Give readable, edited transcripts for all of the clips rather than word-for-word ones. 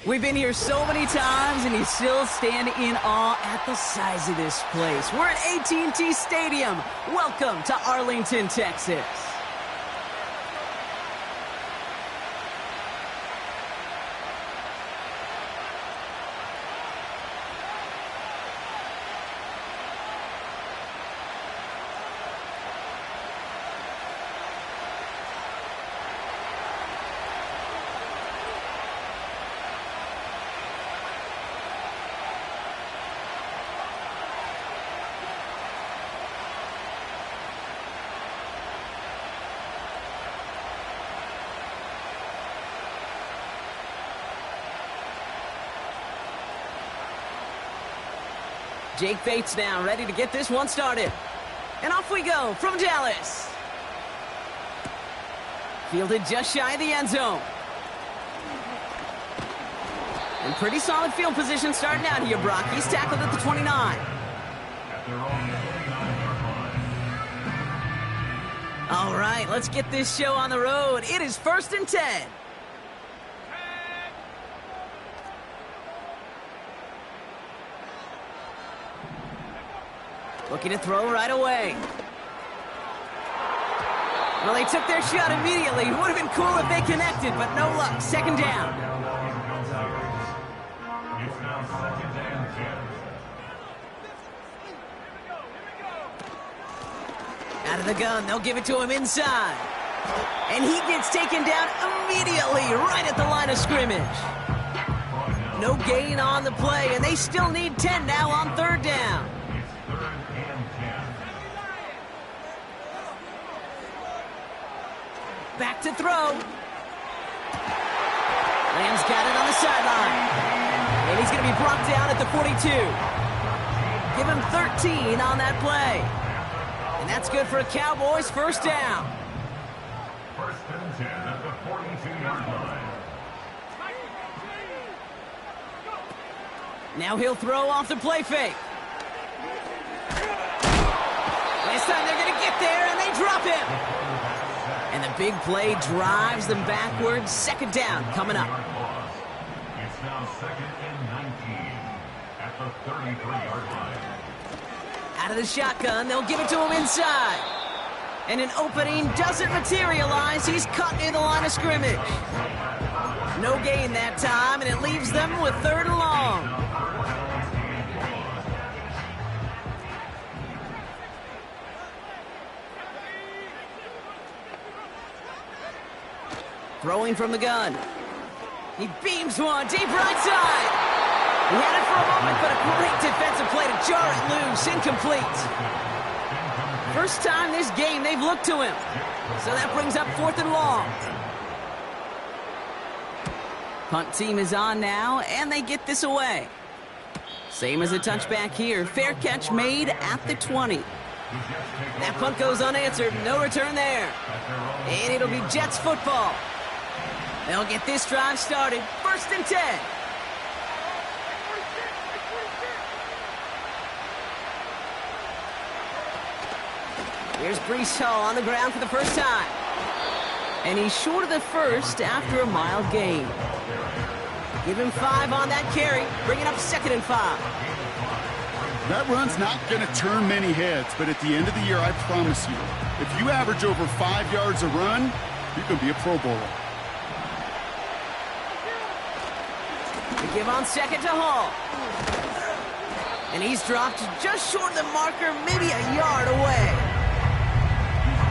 We've been here so many times, and you still stand in awe at the size of this place. We're at AT&T Stadium. Welcome to Arlington, Texas. Jake Bates now ready to get this one started. And off we go from Dallas. Fielded just shy of the end zone. And pretty solid field position starting out here, Brock. He's tackled at the 29. All right, let's get this show on the road. It is 1st and 10. Looking to throw right away. Well, they took their shot immediately. Would have been cool if they connected, but no luck. 2nd down. Out of the gun, they'll give it to him inside. And he gets taken down immediately right at the line of scrimmage. No gain on the play, and they still need 10 now on 3rd down. Back to throw. Lamb's got it on the sideline. And he's going to be brought down at the 42. Give him 13 on that play. And that's good for a Cowboys 1st down. 1st and 10 at the 42-yard line. Now he'll throw off the play fake. This time they're going to get there, and they drop him. And the big play drives them backwards. 2nd down coming up. It's now 2nd and 19 at the 33-yard line. Out of the shotgun, they'll give it to him inside. And an opening doesn't materialize. He's cut near the line of scrimmage. No gain that time, and it leaves them with 3rd and long. Throwing from the gun. He beams one deep right side. He had it for a moment, but a great defensive play to jar it loose. Incomplete. First time this game they've looked to him. So that brings up 4th and long. Punt team is on now, and they get this away. Same as a touchback here. Fair catch made at the 20. That punt goes unanswered. No return there. And it'll be Jets football. They'll get this drive started. 1st and 10. Here's Breece Hall on the ground for the first time. And he's short of the first after a mild gain. Give him 5 on that carry, bringing up 2nd and 5. That run's not going to turn many heads, but at the end of the year, I promise you, if you average over 5 yards a run, you can be a Pro Bowler. They give on 2nd to Hall. And he's dropped just short of the marker, maybe a yard away.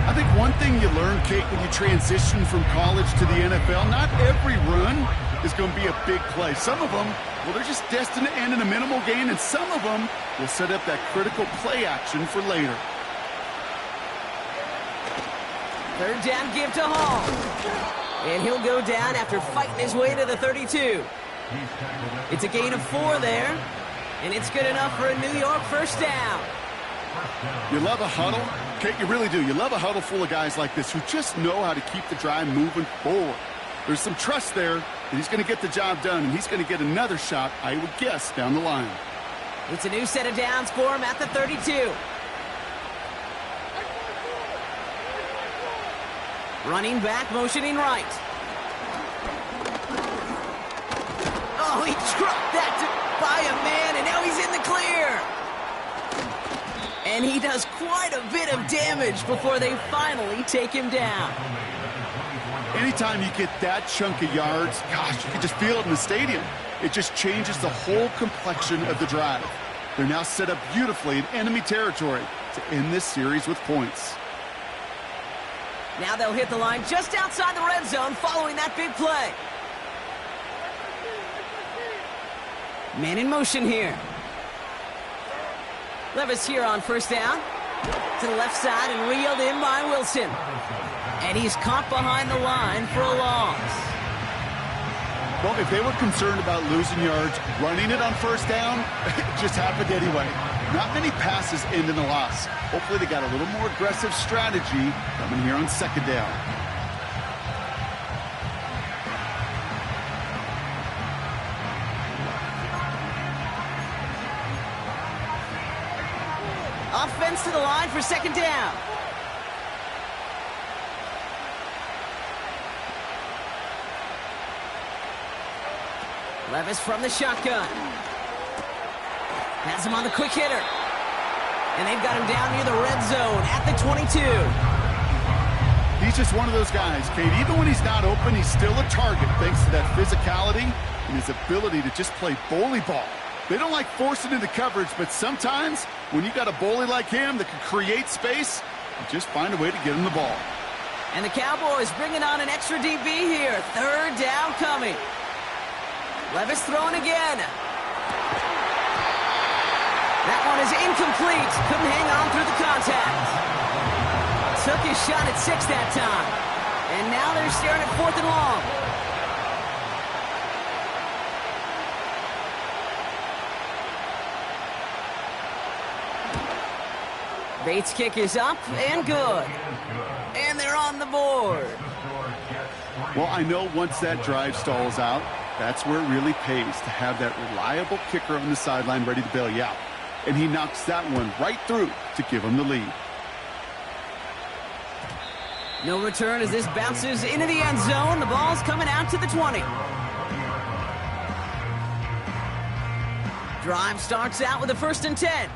I think one thing you learn, Kate, when you transition from college to the NFL, not every run is going to be a big play. Some of them, well, they're just destined to end in a minimal gain, and some of them will set up that critical play action for later. 3rd down give to Hall. And he'll go down after fighting his way to the 32. It's a gain of 4 there, and it's good enough for a New York 1st down. You love a huddle? Kate, you really do. You love a huddle full of guys like this who just know how to keep the drive moving forward. There's some trust there that he's going to get the job done, and he's going to get another shot, I would guess, down the line. It's a new set of downs for him at the 32. Running back, motioning right. Truck that by a man, and now he's in the clear. And he does quite a bit of damage before they finally take him down. Anytime you get that chunk of yards, gosh, you can just feel it in the stadium. It just changes the whole complexion of the drive. They're now set up beautifully in enemy territory to end this series with points. Now they'll hit the line just outside the red zone following that big play. Man in motion here. Levis here on first down. To the left side and reeled in by Wilson. And he's caught behind the line for a loss. Well, if they were concerned about losing yards, running it on first down, it just happened anyway. Not many passes end in a loss. Hopefully they got a little more aggressive strategy coming here on second down. Offense to the line for second down. Levis from the shotgun. Has him on the quick hitter. And they've got him down near the red zone at the 22. He's just one of those guys, Kate. Even when he's not open, he's still a target thanks to that physicality and his ability to just play bully ball. They don't like forcing into coverage, but sometimes when you got a bully like him that can create space, you just find a way to get him the ball. And the Cowboys bringing on an extra DB here. Third down coming. Levis throwing again. That one is incomplete. Couldn't hang on through the contact. Took his shot at 6 that time. And now they're staring at 4th and long. Bates' kick is up and good. And they're on the board. Well, I know once that drive stalls out, that's where it really pays to have that reliable kicker on the sideline ready to bail you out. And he knocks that one right through to give him the lead. No return as this bounces into the end zone. The ball's coming out to the 20. Drive starts out with a 1st and 10.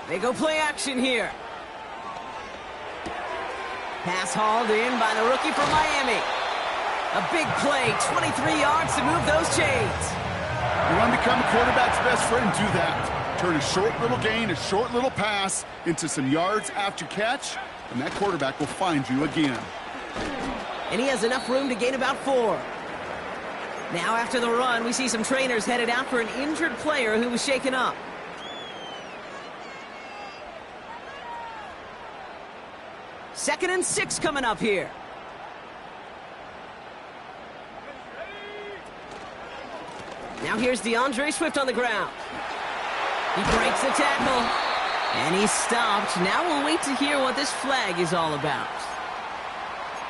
They go play action here. Pass hauled in by the rookie from Miami. A big play, 23 yards to move those chains. You want to become a quarterback's best friend, do that. Turn a short little gain, a short little pass into some yards after catch, and that quarterback will find you again. And he has enough room to gain about 4. Now after the run, we see some trainers headed out for an injured player who was shaken up. Second and 6 coming up here. Now here's DeAndre Swift on the ground. He breaks the tackle. And he's stopped. Now we'll wait to hear what this flag is all about.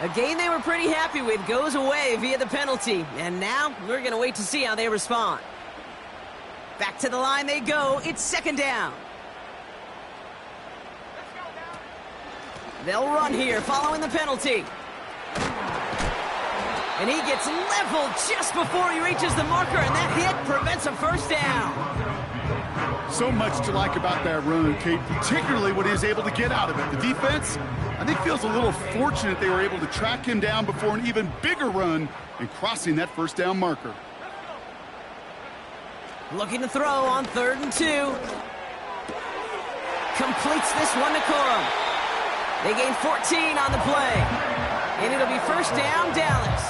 A game they were pretty happy with goes away via the penalty. And now we're going to wait to see how they respond. Back to the line they go. It's second down. They'll run here following the penalty. And he gets leveled just before he reaches the marker, and that hit prevents a first down. So much to like about that run, Kate, particularly what he was able to get out of it. The defense, I think, feels a little fortunate they were able to track him down before an even bigger run and crossing that first down marker. Looking to throw on 3rd and 2. Completes this one to Corum. They gain 14 on the play. And it'll be first down, Dallas.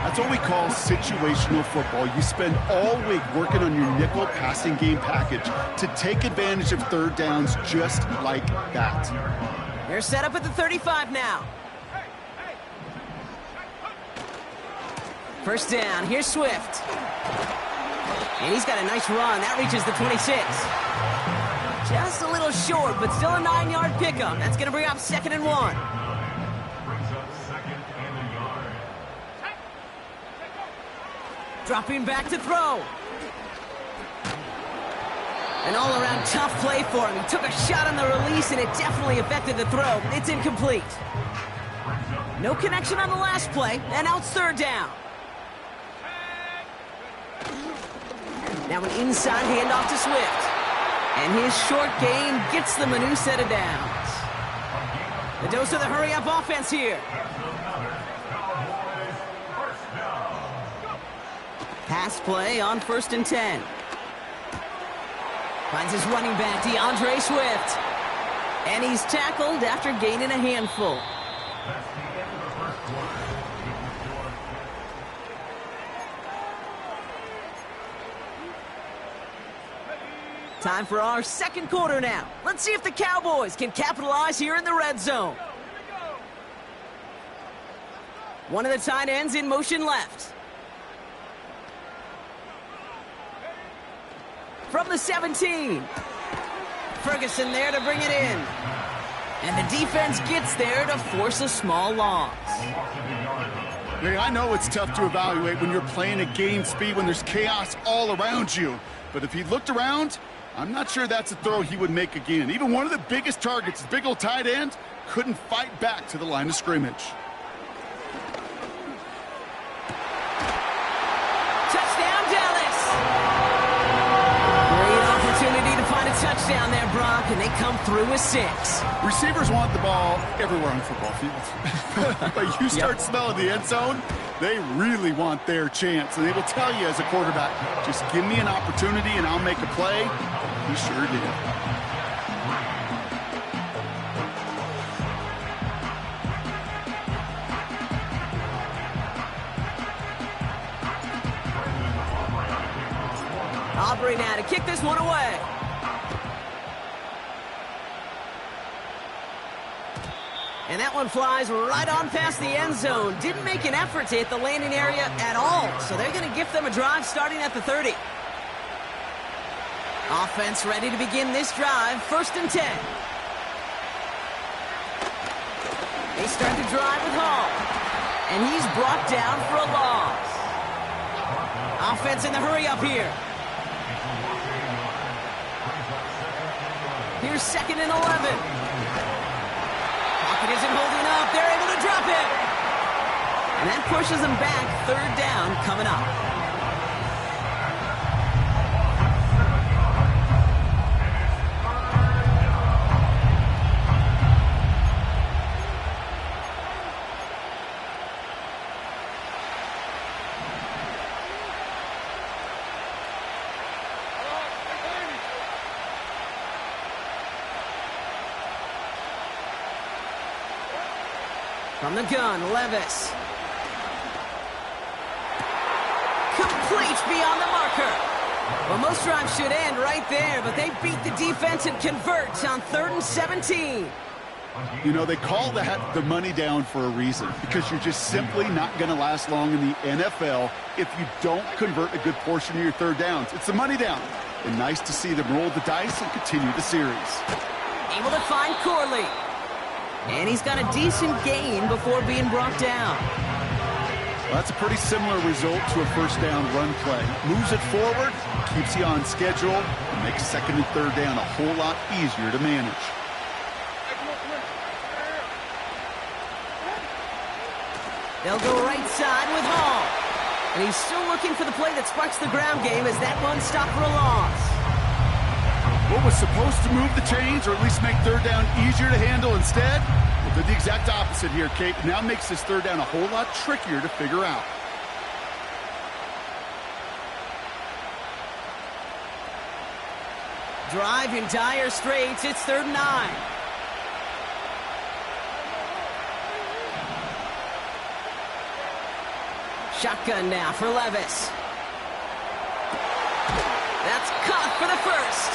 That's what we call situational football. You spend all week working on your nickel passing game package to take advantage of third downs just like that. They're set up at the 35 now. First down, here's Swift. And he's got a nice run. That reaches the 26. Just a little short, but still a 9-yard pickup. That's going to bring up 2nd and 1. Dropping back to throw. An all-around tough play for him. He took a shot on the release, and it definitely affected the throw. It's incomplete. No connection on the last play, and now it's third down. Now an inside handoff to Swift. And his short gain gets them a new set of downs. The dose of the hurry-up offense here. Pass play on 1st and 10. Finds his running back, DeAndre Swift. And he's tackled after gaining a handful. Time for our second quarter now. Let's see if the Cowboys can capitalize here in the red zone. One of the tight ends in motion left. From the 17. Ferguson there to bring it in. And the defense gets there to force a small loss. Hey, I know it's tough to evaluate when you're playing at game speed when there's chaos all around you. But if he looked around, I'm not sure that's a throw he would make again. Even one of the biggest targets, his big old tight end, couldn't fight back to the line of scrimmage. Touchdown, Dallas! Great opportunity to find a touchdown there, Brock, and they come through with 6. Receivers want the ball everywhere on football fields. But you start smelling the end zone, they really want their chance. And they will tell you as a quarterback, just give me an opportunity and I'll make a play. He sure did. Aubrey now to kick this one away. And that one flies right on past the end zone. Didn't make an effort to hit the landing area at all. So they're going to gift them a drive starting at the 30. Offense ready to begin this drive. 1st and 10. They start the drive with Hall. And he's brought down for a loss. Offense in the hurry up here. Here's 2nd and 11. Pocket isn't holding up. They're able to drop it. And that pushes them back. 3rd down coming up. From the gun, Levis. Complete beyond the marker. Well, most drives should end right there, but they beat the defense and convert on 3rd and 17. You know, they call that the money down for a reason, because you're just simply not going to last long in the NFL if you don't convert a good portion of your 3rd downs. It's the money down. And nice to see them roll the dice and continue the series. Able to find Corley. And he's got a decent gain before being brought down. Well, that's a pretty similar result to a 1st down run play. Moves it forward, keeps you on schedule, and makes 2nd and 3rd down a whole lot easier to manage. They'll go right side with Hall. And he's still looking for the play that sparks the ground game as that one stopped for a loss. What was supposed to move the chains, or at least make 3rd down easier to handle instead, well, did the exact opposite here, Kate. Now makes this 3rd down a whole lot trickier to figure out. Drive in dire straits. It's 3rd and 9. Shotgun now for Levis. That's caught for the 1st.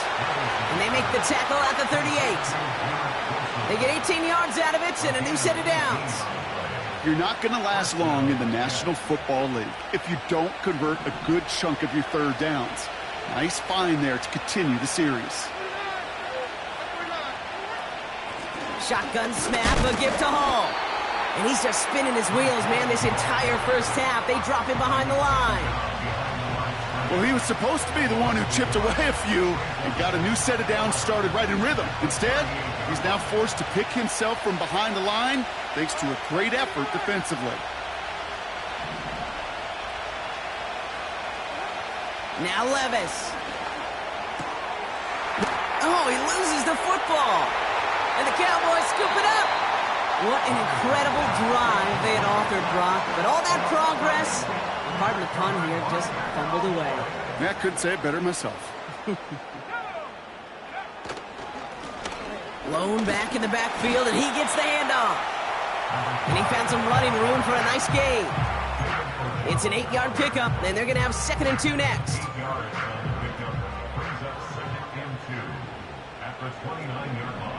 And they make the tackle at the 38. They get 18 yards out of it and a new set of downs. You're not going to last long in the National Football League if you don't convert a good chunk of your 3rd downs. Nice find there to continue the series. Shotgun snap, a gift to Hall. And he's just spinning his wheels, man, this entire 1st half. They drop him behind the line. Well, he was supposed to be the one who chipped away a few and got a new set of downs started right in rhythm. Instead, he's now forced to pick himself from behind the line thanks to a great effort defensively. Now Levis. Oh, he loses the football. And the Cowboys scoop it up. What an incredible drive they had authored, Brock. But all that progress, pardon the pun here, just fumbled away. Yeah, I couldn't say it better myself. Blown back in the backfield, and he gets the handoff. And he found some running room for a nice gain. It's an 8-yard pickup, and they're going to have 2nd and 2 next. 8 yards on the pickup brings up 2nd and 2 at the 29-yard line.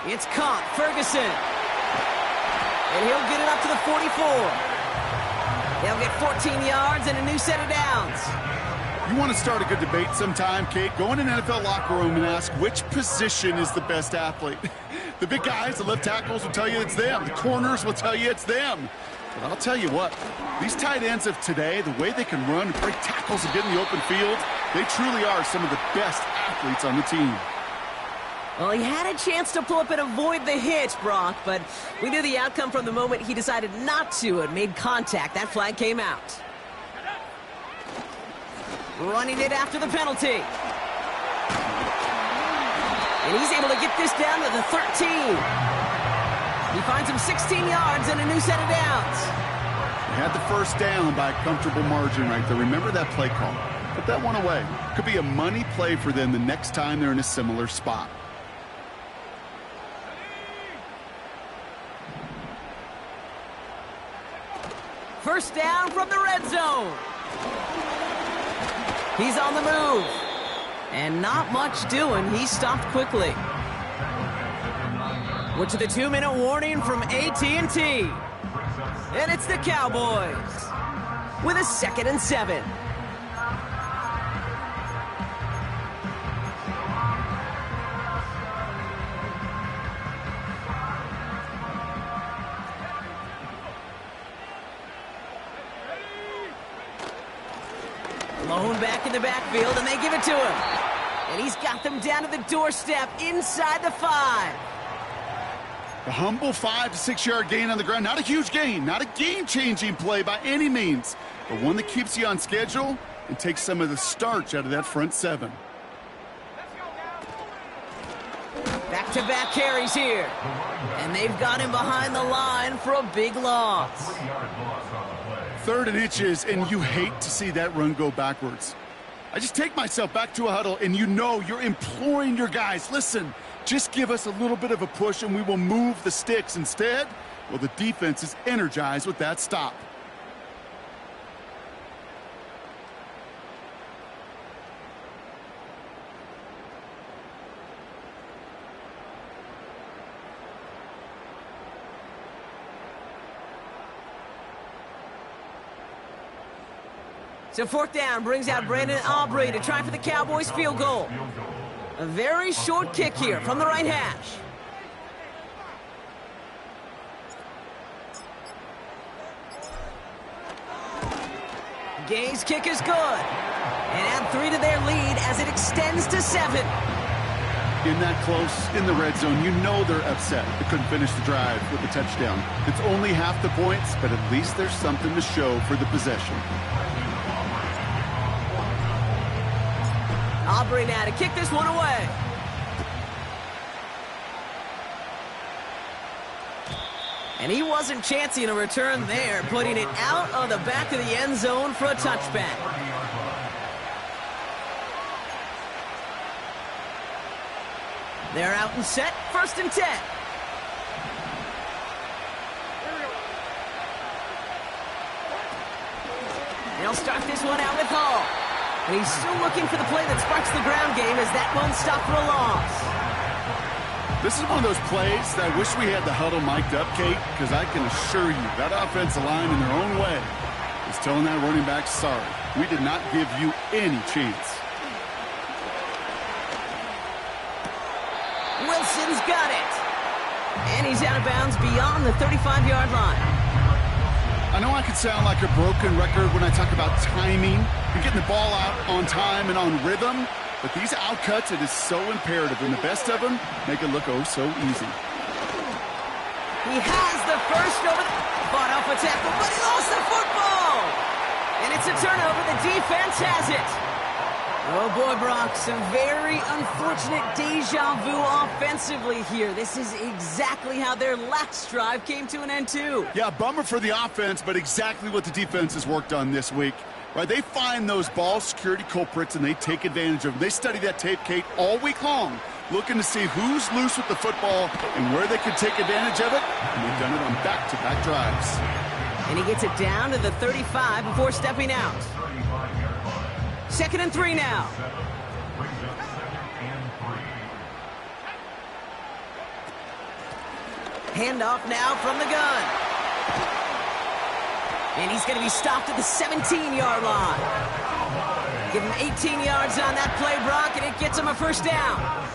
It's caught, Ferguson. And he'll get it up to the 44. They'll get 14 yards and a new set of downs. You want to start a good debate sometime, Kate? Go in an NFL locker room and ask which position is the best athlete. The big guys, the left tackles will tell you it's them. The corners will tell you it's them. But I'll tell you what, these tight ends of today, the way they can run and break tackles and get in the open field, they truly are some of the best athletes on the team. Well, he had a chance to pull up and avoid the hit, Brock, but we knew the outcome from the moment he decided not to and made contact. That flag came out. Running it after the penalty. And he's able to get this down to the 13. He finds him 16 yards and a new set of downs. They had the first down by a comfortable margin right there. Remember that play call. Put that one away. Could be a money play for them the next time they're in a similar spot. First down from the red zone. He's on the move. And not much doing. He stopped quickly. We're to the 2-minute warning from AT&T. And it's the Cowboys with a 2nd and 7. Blown back in the backfield, and they give it to him. And he's got them down to the doorstep inside the 5. A humble 5 to 6 yard gain on the ground. Not a huge gain, not a game-changing play by any means, but one that keeps you on schedule and takes some of the starch out of that front 7. Back-to-back carries here. And they've got him behind the line for a big loss. 3rd and inches, and you hate to see that run go backwards. I just take myself back to a huddle, and you know you're imploring your guys, listen, just give us a little bit of a push and we will move the sticks. Instead, well, the defense is energized with that stop. So 4th down brings out Brandon Aubrey to try for the Cowboys field goal. A very short kick here from the right hash. Gay's kick is good. And add 3 to their lead as it extends to 7. In that close, in the red zone, you know they're upset. They couldn't finish the drive with the touchdown. It's only half the points, but at least there's something to show for the possession. Aubrey now to kick this one away. And he wasn't chancing a return there, putting it out of the back of the end zone for a touchback. They're out and set, 1st and 10. They'll start this one out with Hall. And he's still looking for the play that sparks the ground game as that won't stop for a loss. This is one of those plays that I wish we had the huddle mic'd up, Kate, because I can assure you that offensive line in their own way is telling that running back, sorry, we did not give you any chance. Wilson's got it. And he's out of bounds beyond the 35-yard line. I know I could sound like a broken record when I talk about timing and getting the ball out on time and on rhythm, but these outcuts, it is so imperative, and the best of them make it look oh so easy. He has the first over the... Fought off a tackle, but he lost the football! And it's a turnover. The defense has it. Oh, boy, Brock, some very unfortunate deja vu offensively here. This is exactly how their last drive came to an end, too. Yeah, bummer for the offense, but exactly what the defense has worked on this week. Right, they find those ball security culprits, and they take advantage of them. They study that tape, Kate, all week long, looking to see who's loose with the football and where they can take advantage of it, and they've done it on back-to-back drives. And he gets it down to the 35 before stepping out. 2nd and 3 now. Handoff now from the gun. And he's going to be stopped at the 17-yard line. Give him 18 yards on that play, Brock, and it gets him a first down.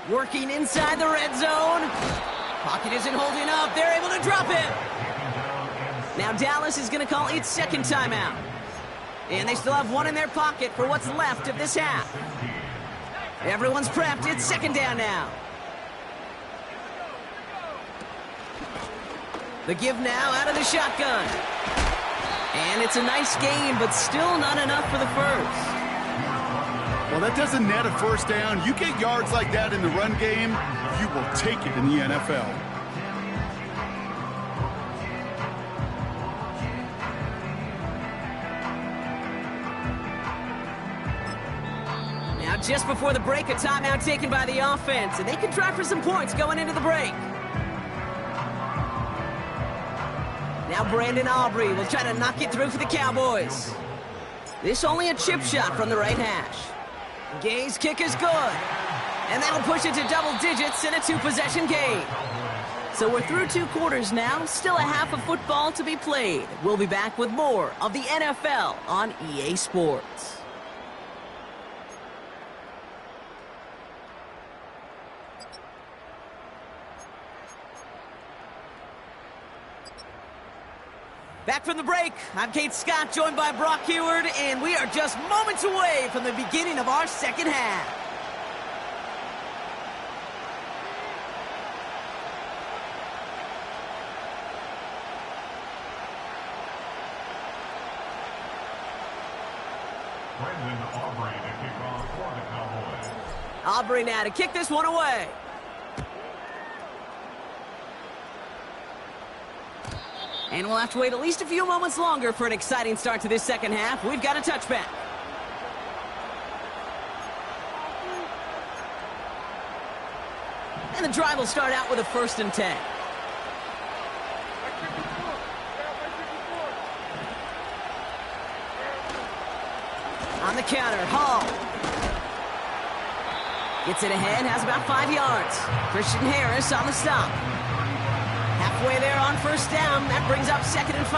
Working inside the red zone. Pocket isn't holding up. They're able to drop him. Now Dallas is going to call its second timeout. And they still have one in their pocket for what's left of this half. Everyone's prepped. It's second down now. The give now out of the shotgun. And it's a nice gain, but still not enough for the first. Well, that doesn't net a first down. You get yards like that in the run game, you will take it in the NFL. Now, just before the break, a timeout taken by the offense, and they can try for some points going into the break. Now Brandon Aubrey will try to knock it through for the Cowboys. This only a chip shot from the right hash. Gay's kick is good. And that'll push it to double digits in a 2-possession game. So we're through 2 quarters now. Still a half of football to be played. We'll be back with more of the NFL on EA Sports. Back from the break, I'm Kate Scott, joined by Brock Heward, and we are just moments away from the beginning of our second half. Brandon Aubrey to kick off for the Cowboys. Aubrey now to kick this one away. And we'll have to wait at least a few moments longer for an exciting start to this second half. We've got a touchback. And the drive will start out with a 1st and 10. On the counter, Hall. Gets it ahead, has about 5 yards. Christian Harris on the stop. Halfway there on 1st down. That brings up 2nd and 5.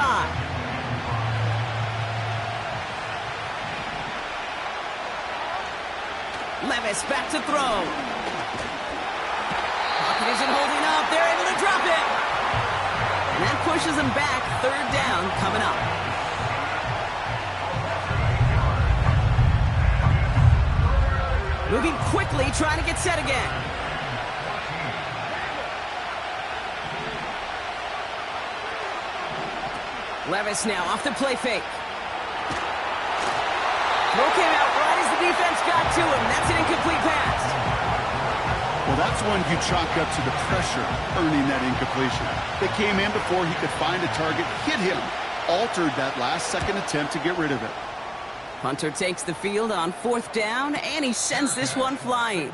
Levis back to throw. Pocket isn't holding up. They're able to drop it. And that pushes them back. 3rd down coming up. Moving quickly, trying to get set again. Levis now off the play fake. Throw came out right as the defense got to him. That's an incomplete pass. Well, that's one you chalk up to the pressure earning that incompletion. They came in before he could find a target, hit him, altered that last-second attempt to get rid of it. Punter takes the field on 4th down, and he sends this one flying.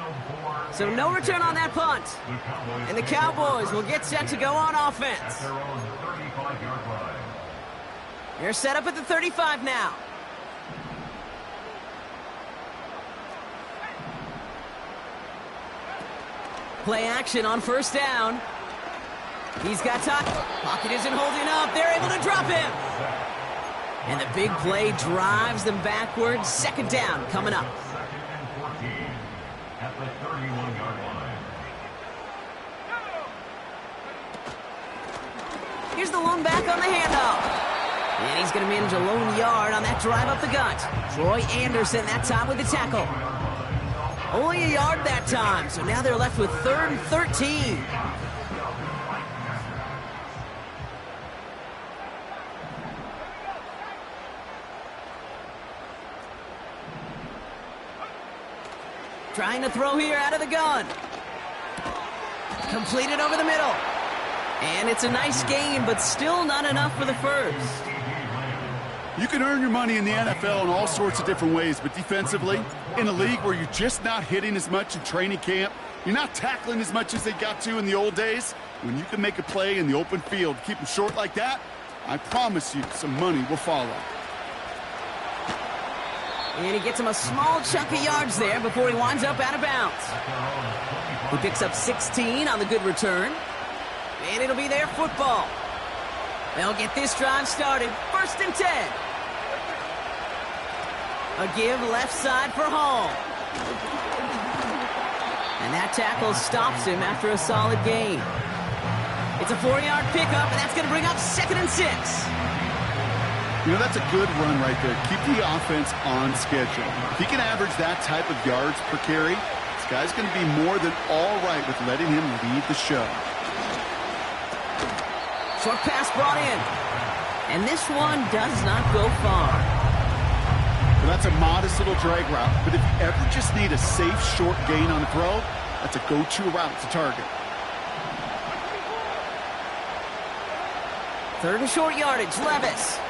So no return on that punt. And the Cowboys will get set to go on offense. They're set up at the 35 now. Play action on 1st down. He's got time. Pocket isn't holding up. They're able to drop him. And the big play drives them backwards. 2nd down coming up. 31-yard line. Here's the lone back on the handoff. And he's going to manage a lone yard on that drive up the gut. Troy Anderson that time with the tackle. Only a yard that time, so now they're left with 3rd and 13. Trying to throw here out of the gun. Completed over the middle. And it's a nice gain, but still not enough for the first. You can earn your money in the NFL in all sorts of different ways, but defensively, in a league where you're just not hitting as much in training camp, you're not tackling as much as they got to in the old days, when you can make a play in the open field, keep them short like that, I promise you some money will follow. And he gets him a small chunk of yards there before he winds up out of bounds. He picks up 16 on the good return. And it'll be their football. They'll get this drive started. 1st and 10. A give left side for Hall. And that tackle stops him after a solid gain. It's a 4-yard pickup, and that's going to bring up 2nd and 6. You know, that's a good run right there. Keep the offense on schedule. If he can average that type of yards per carry, this guy's going to be more than all right with letting him lead the show. Short pass brought in. And this one does not go far. Well, that's a modest little drag route, but if you ever just need a safe short gain on a throw, that's a go-to route to target. 3rd and short yardage, Levis.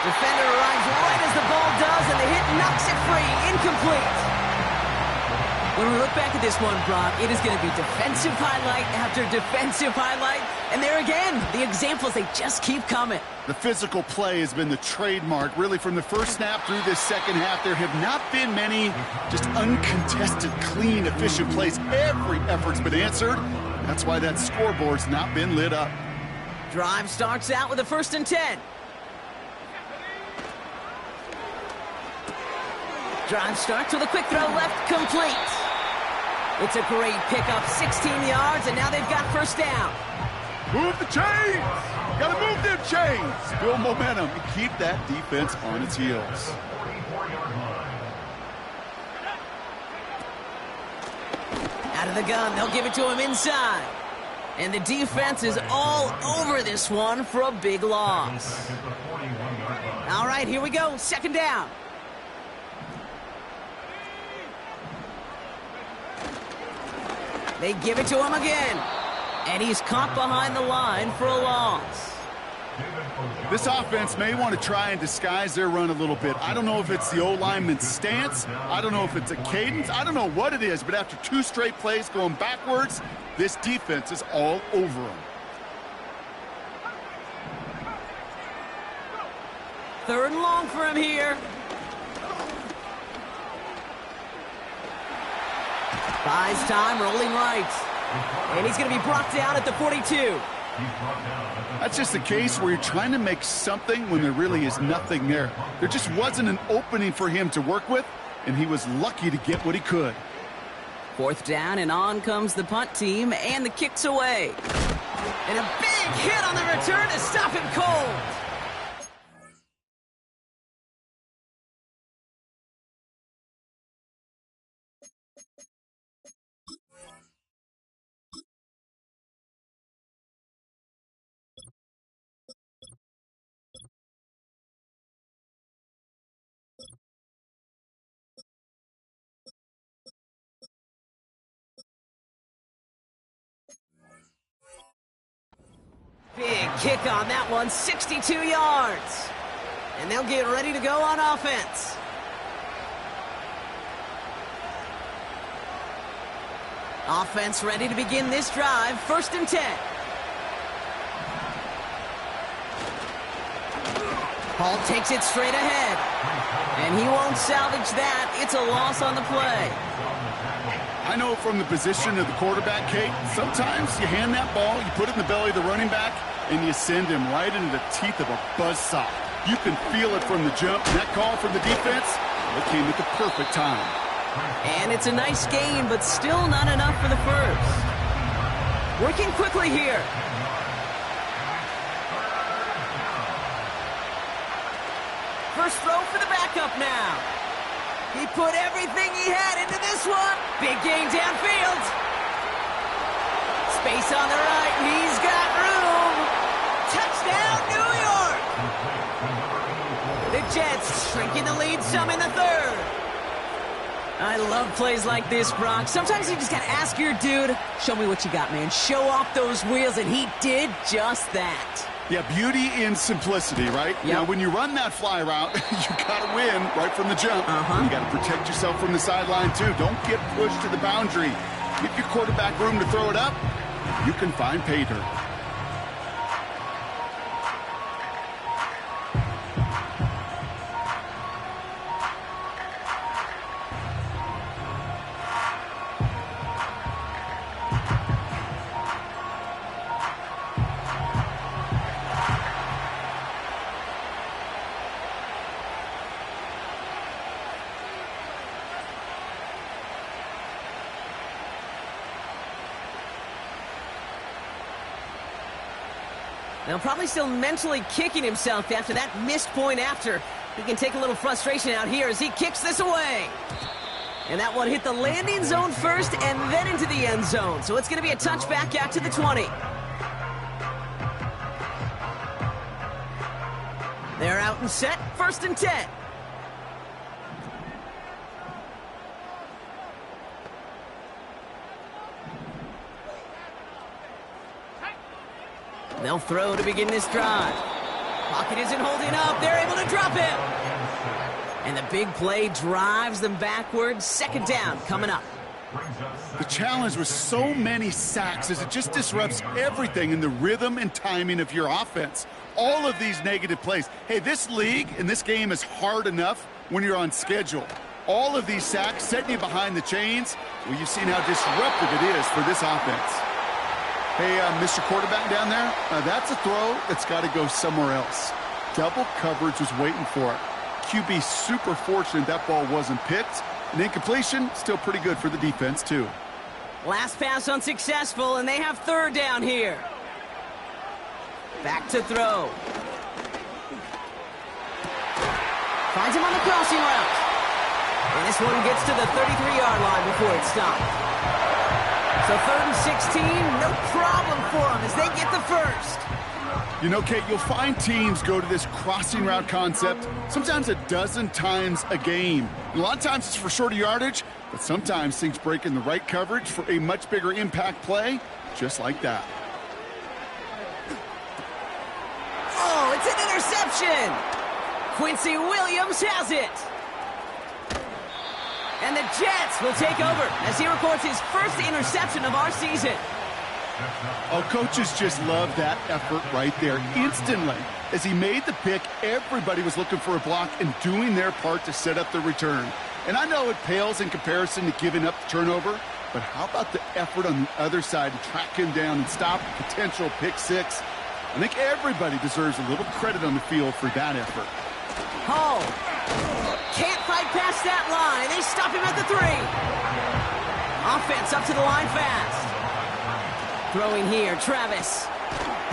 Defender arrives right as the ball does, and the hit knocks it free. Incomplete. When we look back at this one, Brock, it is going to be defensive highlight after defensive highlight. And there again, the examples, they just keep coming. The physical play has been the trademark, really, from the first snap through this second half. There have not been many just uncontested, clean, efficient plays. Every effort's been answered. That's why that scoreboard's not been lit up. Drive starts out with a 1st and 10. Drive starts with a quick throw left, complete. It's a great pickup, 16 yards, and now they've got 1st down. Move the chains! Gotta move them chains! Build momentum and keep that defense on its heels. Out of the gun, they'll give it to him inside. And the defense is all over this one for a big loss. All right, here we go, 2nd down. They give it to him again. And he's caught behind the line for a loss. This offense may want to try and disguise their run a little bit. I don't know if it's the O-lineman's stance. I don't know if it's a cadence. I don't know what it is, but after 2 straight plays going backwards, this defense is all over them. 3rd and long for him here. Buys time, rolling right. And he's going to be brought down at the 42. That's just a case where you're trying to make something when there really is nothing there. There just wasn't an opening for him to work with, and he was lucky to get what he could. 4th down, and on comes the punt team, and the kick's away. And a big hit on the return to stop him cold. Big kick on that one, 62 yards. And they'll get ready to go on offense. Offense ready to begin this drive, 1st and 10. Hall takes it straight ahead. And he won't salvage that. It's a loss on the play. I know from the position of the quarterback, Kate, sometimes you hand that ball, you put it in the belly of the running back, and you send him right into the teeth of a buzzsaw. You can feel it from the jump. And that call from the defense, it came at the perfect time. And it's a nice gain, but still not enough for the first. Working quickly here. First throw for the backup now. He put everything he had into this one. Big gain downfield. Space on the right. He's got room. Touchdown, New York. The Jets shrinking the lead some in the third. I love plays like this, Brock. Sometimes you just got to ask your dude, show me what you got, man. Show off those wheels, and he did just that. Yeah, beauty in simplicity, right? Yep. Now, when you run that fly route, you got to win right from the jump. You got to protect yourself from the sideline, too. Don't get pushed to the boundary. Give your quarterback room to throw it up. You can find pay dirt. Now, probably still mentally kicking himself after that missed point after. He can take a little frustration out here as he kicks this away. And that one hit the landing zone first and then into the end zone. So it's going to be a touchback out to the 20. They're out and set, 1st and 10. They'll throw to begin this drive. Pocket isn't holding up. They're able to drop him. And the big play drives them backwards. 2nd down coming up. The challenge with so many sacks is it just disrupts everything in the rhythm and timing of your offense. All of these negative plays. Hey, this league and this game is hard enough when you're on schedule. All of these sacks setting you behind the chains. Well, you've seen how disruptive it is for this offense. Hey, Mr. Quarterback down there, that's a throw that's got to go somewhere else. Double coverage was waiting for it. QB super fortunate that ball wasn't picked. And incompletion, still pretty good for the defense, too. Last pass unsuccessful, and they have 3rd down here. Back to throw. Finds him on the crossing route. And this one gets to the 33-yard line before it's stopped. So 3rd and 16, no problem for them as they get the first. You know, Kate, you'll find teams go to this crossing route concept sometimes a dozen times a game. And a lot of times it's for shorter yardage, but sometimes things break in the right coverage for a much bigger impact play, just like that. Oh, it's an interception. Quincy Williams has it. And the Jets will take over as he records his first interception of our season. Oh, coaches just love that effort right there. Instantly, as he made the pick, everybody was looking for a block and doing their part to set up the return. And I know it pales in comparison to giving up the turnover, but how about the effort on the other side to track him down and stop a potential pick six? I think everybody deserves a little credit on the field for that effort. Hall can't fight past that line. They stop him at the 3. Offense up to the line fast. Throwing here, Travis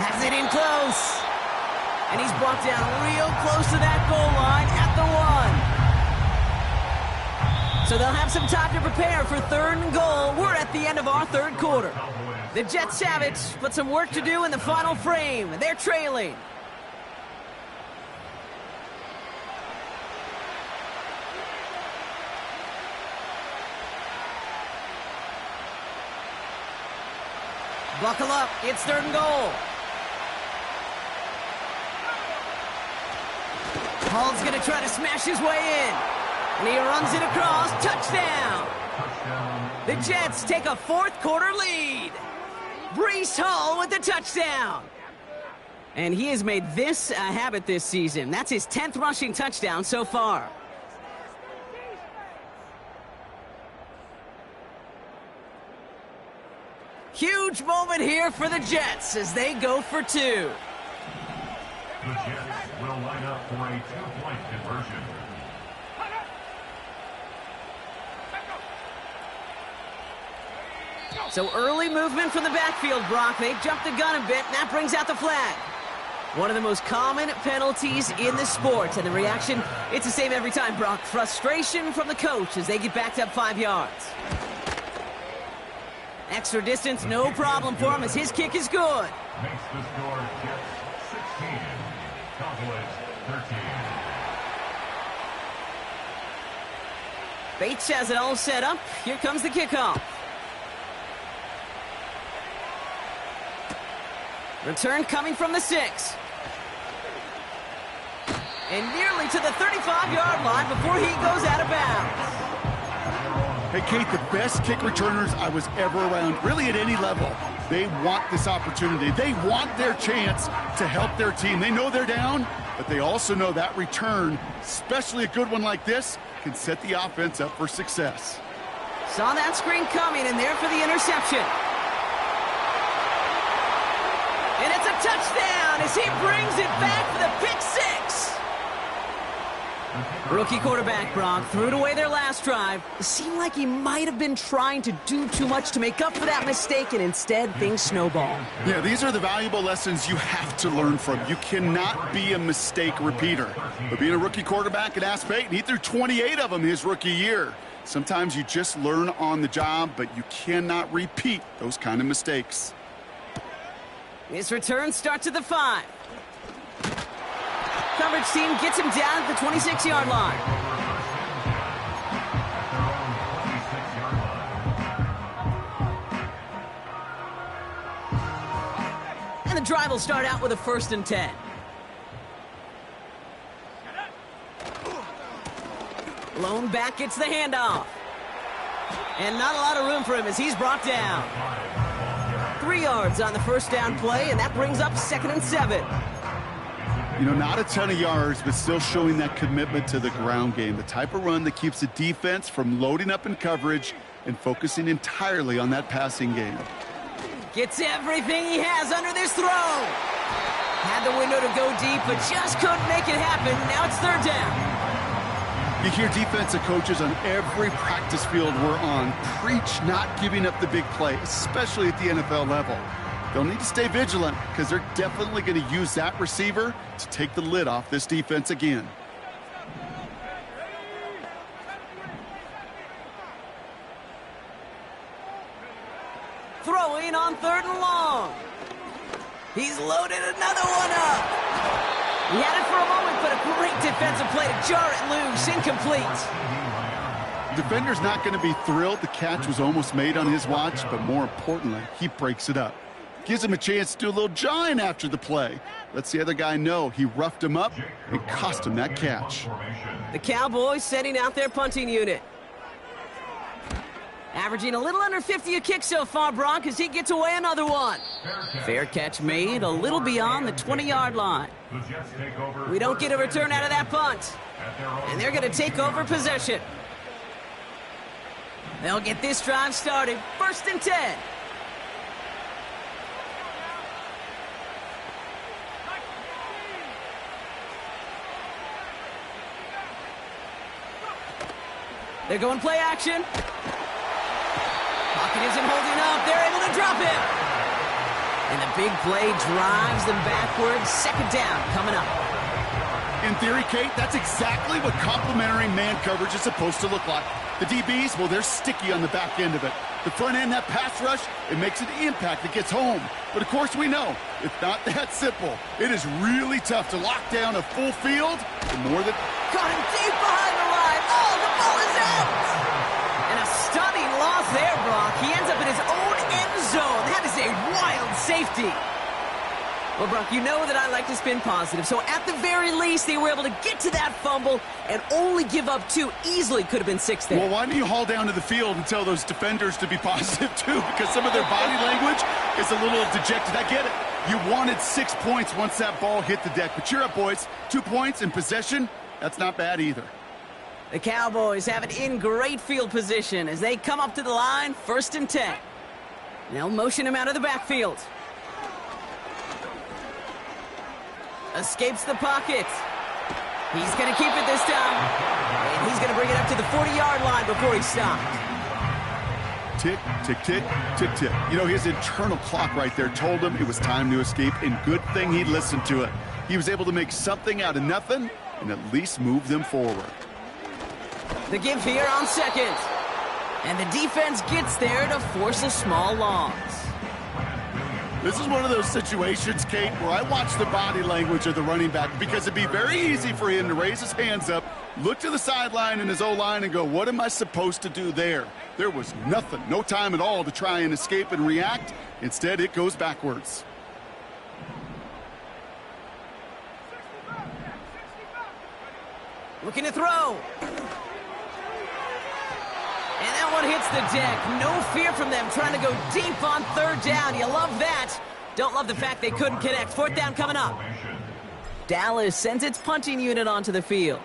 has it in close. And he's brought down real close to that goal line at the 1. So they'll have some time to prepare for 3rd and goal. We're at the end of our 3rd quarter. The Jets have it, but some work to do in the final frame. They're trailing. Buckle up, it's 3rd and goal. Hall's going to try to smash his way in. And he runs it across, touchdown. The Jets take a 4th quarter lead. Breece Hall with the touchdown. And he has made this a habit this season. That's his 10th rushing touchdown so far. Huge moment here for the Jets as they go for 2. The Jets will line up for a 2-point conversion. So early movement from the backfield, Brock. They jumped the gun a bit, and that brings out the flag. One of the most common penalties in the sport, and the reaction, it's the same every time, Brock. Frustration from the coach as they get backed up 5 yards. Extra distance, no problem for him as his kick is good. Makes the score Jets 16, Cowboys 13. Bates has it all set up. Here comes the kickoff. Return coming from the 6. And nearly to the 35-yard line before he goes out of bounds. Hey, Kate, the best kick returners I was ever around, really at any level, they want this opportunity. They want their chance to help their team. They know they're down, but they also know that return, especially a good one like this, can set the offense up for success. Saw that screen coming, and there for the interception. And it's a touchdown as he brings it back for the pick 6. Rookie quarterback, Brock, threw it away their last drive. It seemed like he might have been trying to do too much to make up for that mistake, and instead things snowball. Yeah, these are the valuable lessons you have to learn from. You cannot be a mistake repeater. But being a rookie quarterback at Ask Peyton, he threw 28 of them his rookie year. Sometimes you just learn on the job, but you cannot repeat those kind of mistakes. His return starts at the 5. Coverage team gets him down at the 26-yard line. And the drive will start out with a 1st and 10. Lone back gets the handoff. And not a lot of room for him as he's brought down. 3 yards on the first down play, and that brings up 2nd and 7. You know, not a ton of yards, but still showing that commitment to the ground game. The type of run that keeps the defense from loading up in coverage and focusing entirely on that passing game. Gets everything he has under this throw. Had the window to go deep, but just couldn't make it happen. Now it's 3rd down. You hear defensive coaches on every practice field we're on preach not giving up the big play, especially at the NFL level. They'll need to stay vigilant because they're definitely going to use that receiver to take the lid off this defense again. Throwing on 3rd and long. He's loaded another one up. He had it for a moment, but a great defensive play to jar it loose. Incomplete. The defender's not going to be thrilled the catch was almost made on his watch, but more importantly, he breaks it up. Gives him a chance to do a little jawing after the play. Lets the other guy know he roughed him up and cost him that catch. The Cowboys setting out their punting unit. Averaging a little under 50 a kick so far, Brock, as he gets away another one. Fair catch made a little beyond the 20-yard line. We don't get a return out of that punt. And they're going to take over possession. They'll get this drive started. 1st and 10. They're going play action. Pocket isn't holding up. They're able to drop it. And the big play drives them backwards. 2nd down coming up. In theory, Kate, that's exactly what complementary man coverage is supposed to look like. The DBs, well, they're sticky on the back end of it. The front end, that pass rush, it makes an impact. It gets home. But, of course, we know it's not that simple. It is really tough to lock down a full field for more than... Got him deep behind the line. Oh, the ball is out. And a stunning loss there, Brock. He ends up in his own end zone. That is a wild safety. Well, Brock, you know that I like to spin positive, so at the very least, they were able to get to that fumble and only give up 2. Easily could have been 6 there. Well, why don't you haul down to the field and tell those defenders to be positive, too? Because some of their body language is a little dejected. I get it. You wanted 6 points once that ball hit the deck. But cheer up, boys. 2 points in possession, that's not bad either. The Cowboys have it in great field position as they come up to the line, 1st and 10. They'll motion him out of the backfield. Escapes the pocket. He's going to keep it this time. And he's going to bring it up to the 40-yard line before he's stopped. Tick, tick, tick, tick, tick. You know, his internal clock right there told him it was time to escape, and good thing he listened to it. He was able to make something out of nothing and at least move them forward. The give here on second. And the defense gets there to force a small loss. This is one of those situations, Kate, where I watch the body language of the running back, because it'd be very easy for him to raise his hands up, look to the sideline in his O-line and go, what am I supposed to do there? There was nothing, no time at all to try and escape and react. Instead, it goes backwards. Looking to throw. And that one hits the deck. No fear from them trying to go deep on third down. You love that. Don't love the fact they couldn't connect. Fourth down coming up. Dallas sends its punting unit onto the field.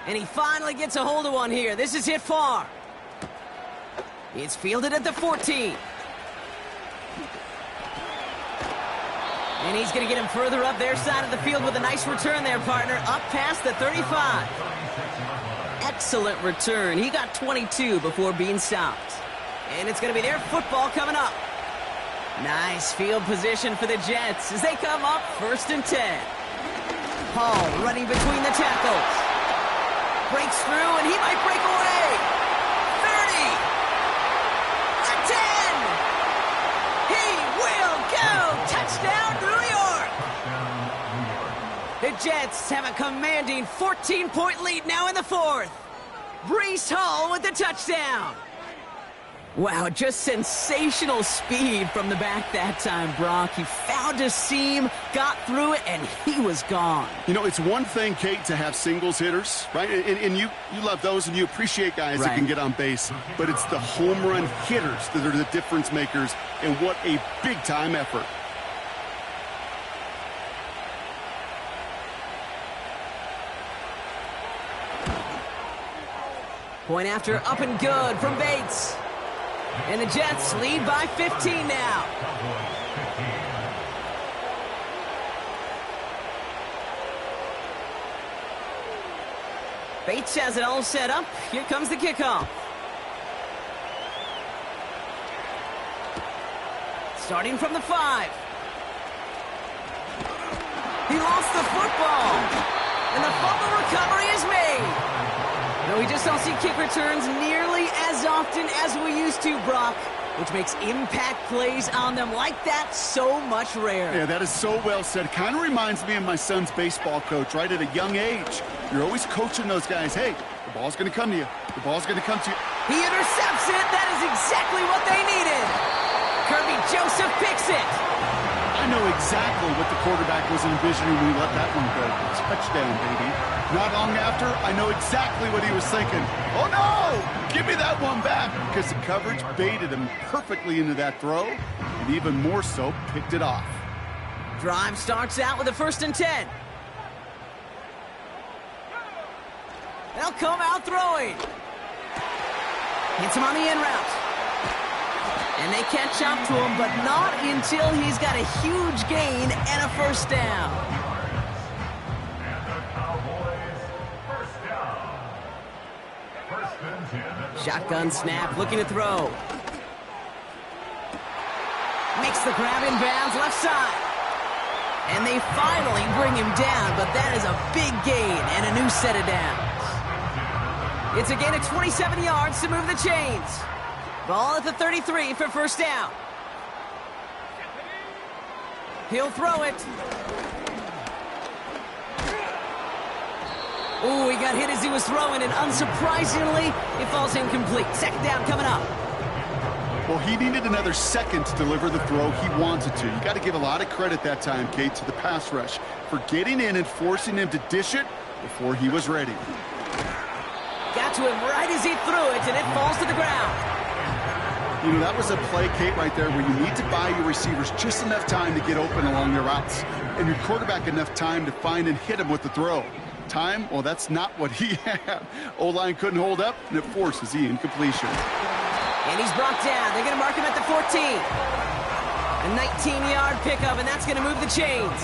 And he finally gets a hold of one here. This is hit far. It's fielded at the 14. And he's going to get him further up their side of the field with a nice return there, partner. Up past the 35. Excellent return. He got 22 before being stopped. And it's going to be their football coming up. Nice field position for the Jets as they come up 1st and 10. Hall running between the tackles. Breaks through, and he might break away. 30. The 10. He will go. Touchdown, New York. The Jets have a commanding 14-point lead now in the 4th. Breece Hall with the touchdown. Wow, just sensational speed from the back that time, Brock. He found a seam, got through it, and he was gone. You know, it's one thing, Kate, to have singles hitters, right? And you love those, and you appreciate guys that can get on base. But it's the home run hitters that are the difference makers, and what a big-time effort. Point after, up and good from Bates. And the Jets lead by 15 now. Bates has it all set up. Here comes the kickoff. Starting from the 5. He lost the football. And the fumble recovery is made. No, we just don't see kick returns nearly as often as we used to, Brock, which makes impact plays on them like that so much rarer. Yeah, that is so well said. Kind of reminds me of my son's baseball coach, right? At a young age, you're always coaching those guys. Hey, the ball's going to come to you. The ball's going to come to you. He intercepts it. That is exactly what they needed. Kirby Joseph picks it. I know exactly what the quarterback was envisioning when he let that one go. Touchdown, baby. Not long after, I know exactly what he was thinking. Oh, no! Give me that one back! Because the coverage baited him perfectly into that throw, and even more so, picked it off. Drive starts out with a 1st and 10. They'll come out throwing. Hits him on the in route. And they catch up to him, but not until he's got a huge gain and a 1st down. Shotgun snap, looking to throw. Makes the grab in bounds, left side. And they finally bring him down, but that is a big gain and a new set of downs. It's a gain of 27 yards to move the chains. Ball at the 33 for 1st down. He'll throw it. Ooh, he got hit as he was throwing, and unsurprisingly, it falls incomplete. 2nd down coming up. Well, he needed another second to deliver the throw he wanted to. You got to give a lot of credit that time, Kate, to the pass rush for getting in and forcing him to dish it before he was ready. Got to him right as he threw it, and it falls to the ground. You know, that was a play, Kate, right there where you need to buy your receivers just enough time to get open along their routes, and your quarterback enough time to find and hit him with the throw. Time, well, that's not what he had. O-line couldn't hold up, and it forces the incompletion. And he's brought down. They're going to mark him at the 14. A 19-yard pickup, and that's going to move the chains.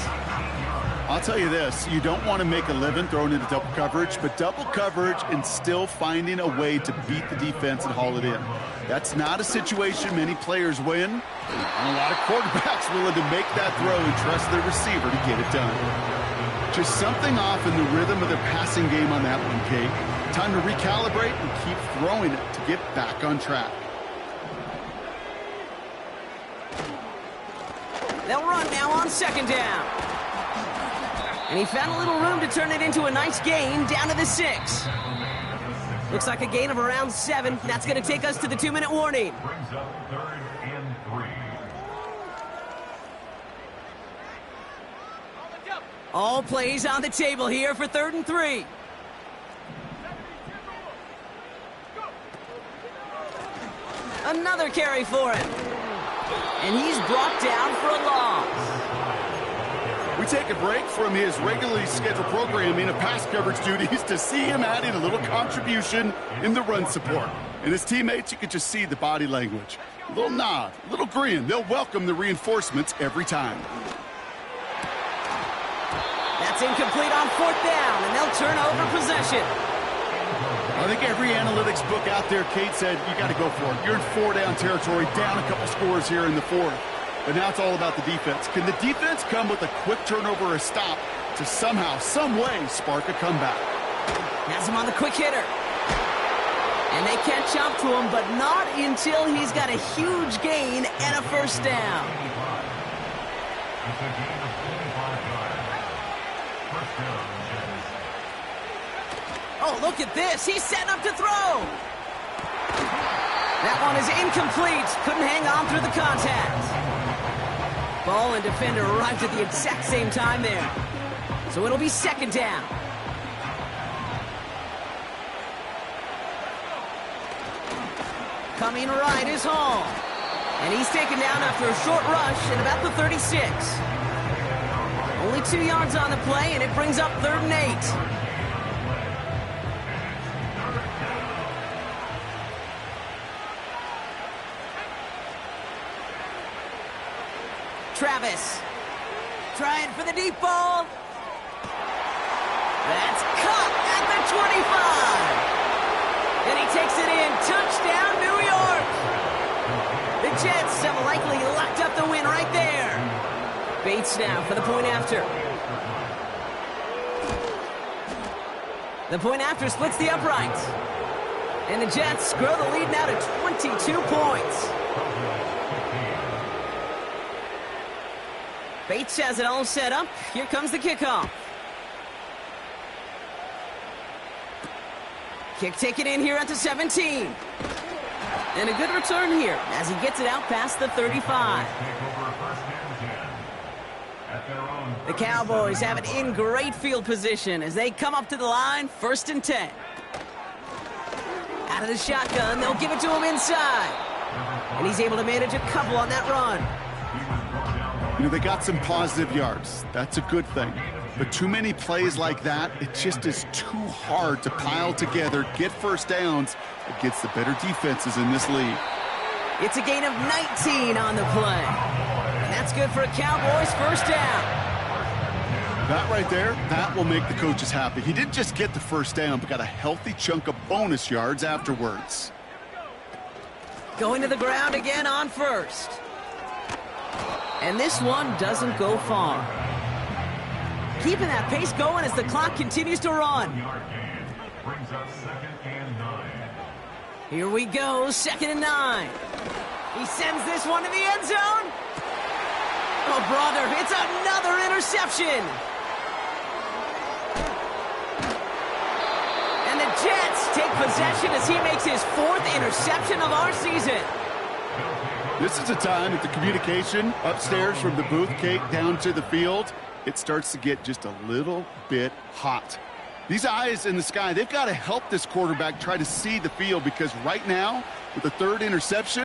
I'll tell you this, you don't want to make a living throwing into double coverage, but double coverage and still finding a way to beat the defense and haul it in. That's not a situation many players win, and a lot of quarterbacks willing to make that throw and trust their receiver to get it done. Just something off in the rhythm of their passing game on that one, Kate. Time to recalibrate and keep throwing it to get back on track. They'll run now on second down. And he found a little room to turn it into a nice gain down to the 6. Looks like a gain of around 7. That's going to take us to the 2-minute warning. Brings up 3rd and 3. All plays on the table here for 3rd and 3. Another carry for him. And he's brought down for a loss. We take a break from his regularly scheduled programming of pass coverage duties to see him adding a little contribution in the run support. And his teammates, you could just see the body language. A little nod, a little grin. They'll welcome the reinforcements every time. That's incomplete on 4th down, and they'll turn over possession. I think every analytics book out there, Kate, said you got to go for it. You're in 4-down territory, down a couple scores here in the 4th. But now it's all about the defense. Can the defense come with a quick turnover or a stop to somehow, some way, spark a comeback? Has him on the quick hitter. And they catch up to him, but not until he's got a huge gain and a 1st down. It's a gain of 45 yards. 1st down, Jets. Oh, look at this. He's setting up to throw. That one is incomplete. Couldn't hang on through the contact. Ball and defender arrived at the exact same time there. So it'll be 2nd down. Coming right is Hall. And he's taken down after a short rush at about the 36. Only 2 yards on the play, and it brings up 3rd and 8. Travis, trying for the deep ball. That's caught at the 25. And he takes it in. Touchdown, New York. The Jets have likely locked up the win right there. Bates now for the point after. The point after splits the uprights. And the Jets grow the lead now to 22 points. Bates has it all set up. Here comes the kickoff. Kick taken in here at the 17. And a good return here as he gets it out past the 35. The Cowboys have it in great field position as they come up to the line, 1st and 10. Out of the shotgun, they'll give it to him inside. And he's able to manage a couple on that run. You know, they got some positive yards. That's a good thing. But too many plays like that, it just is too hard to pile together, get 1st downs against the better defenses in this league. It's a gain of 19 on the play. And that's good for a Cowboys 1st down. That right there, that will make the coaches happy. He didn't just get the 1st down, but got a healthy chunk of bonus yards afterwards. Going to the ground again on 1st. And this one doesn't go far. Keeping that pace going as the clock continues to run. Brings up 2nd and 9. Here we go, 2nd and 9. He sends this one to the end zone. Oh, brother, it's another interception. And the Jets take possession as he makes his 4th interception of our season. This is a time that the communication upstairs from the booth, Kate, down to the field, it starts to get just a little bit hot. These eyes in the sky, they've got to help this quarterback try to see the field because right now, with the 3rd interception,